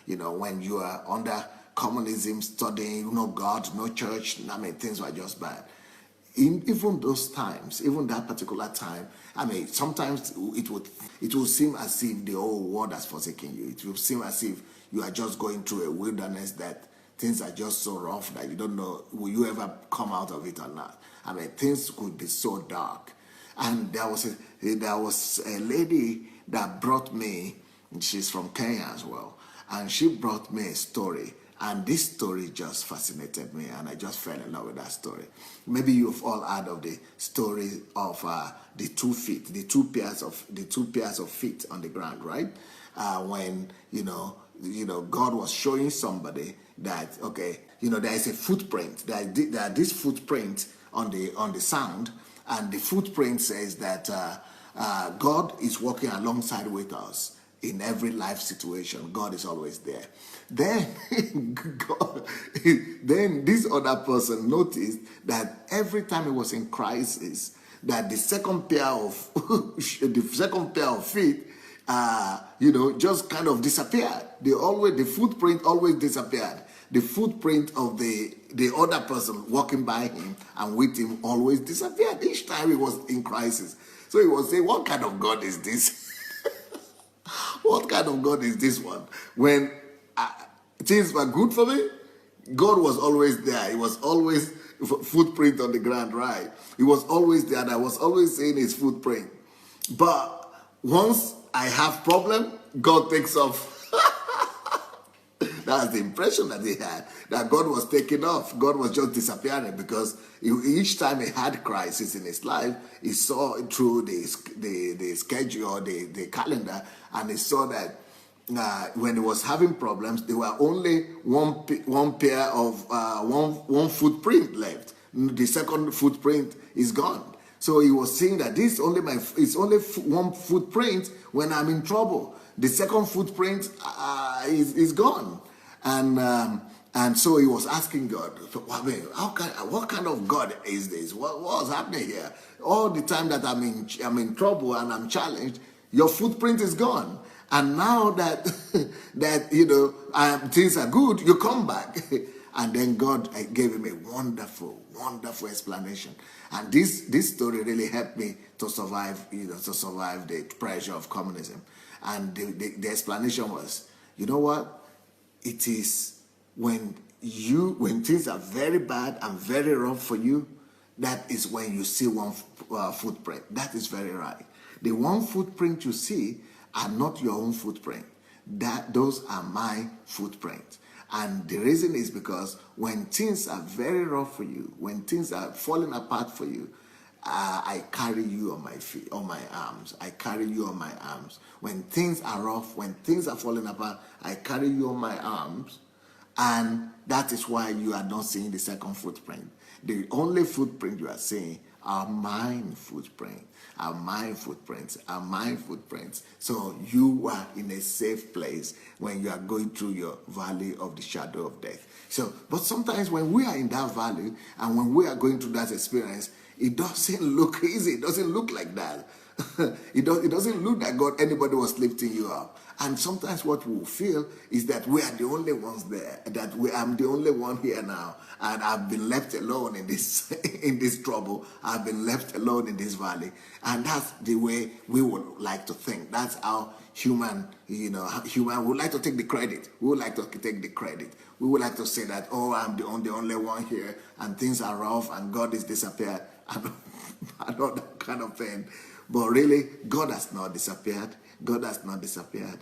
when you are under communism, studying, no God, no church, I mean, things were just bad. In even those times, even that particular time, I mean, sometimes it will seem as if the whole world has forsaken you. It will seem as if you are just going through a wilderness, that things are just so rough that you don't know, will you ever come out of it or not? I mean, things could be so dark. And there was a lady that brought me, she's from Kenya as well, and she brought me a story. And this story just fascinated me, and I just fell in love with that story. Maybe you've all heard of the story of the 2 feet, the two pairs of feet on the ground, right? When God was showing somebody that, okay, there is a footprint. There are this footprint on the sand, and the footprint says that God is walking alongside with us in every life situation. God is always there. Then then this other person noticed that every time he was in crisis, that the second pair of feet just kind of disappeared. The footprint always disappeared. The footprint of the other person walking by him and with him always disappeared each time he was in crisis. So he was saying, what kind of God is this? What kind of God is this one? When things were good for me, God was always there. He was always footprint on the ground, right? He was always there, and I was always seeing his footprint. But once I have problem, God takes off. That's the impression that he had, that God was taking off. God was just disappearing, because each time he had crisis in his life, he saw through the schedule or the calendar, and he saw that when he was having problems, there were only one pair of one footprint left. The second footprint is gone. So he was saying that it's only one footprint when I'm in trouble. The second footprint is gone. And so he was asking God, what kind of God is this? What's happening here? All the time that I'm in trouble and I'm challenged, your footprint is gone. And now that things are good, you come back. And then God gave him a wonderful, wonderful explanation. And this story really helped me to survive the pressure of communism. And the explanation was, you know what? It is when things are very bad and very rough for you, that is when you see one footprint. That is very right. The one footprint you see are not your own footprint. Those are my footprints. And the reason is because when things are very rough for you, when things are falling apart for you, I carry you on my feet, on my arms. I carry you on my arms. When things are rough, when things are falling apart, I carry you on my arms. And that is why you are not seeing the second footprint. The only footprint you are seeing are mine footprint, are my footprints, are my footprints. So you are in a safe place when you are going through your valley of the shadow of death. So, but sometimes when we are in that valley and when we are going through that experience, it doesn't look easy. It doesn't look like that. It doesn't look like anybody was lifting you up. And sometimes what we feel is that we are the only ones there, that I'm the only one here now, and I've been left alone in this in this trouble. I've been left alone in this valley. And that's the way we would like to think. That's how human would like to take the credit. We would like to take the credit. We would like to say that, oh, I'm the only one here, and things are rough, and God is disappeared. I know that kind of thing. But really, God has not disappeared. God has not disappeared.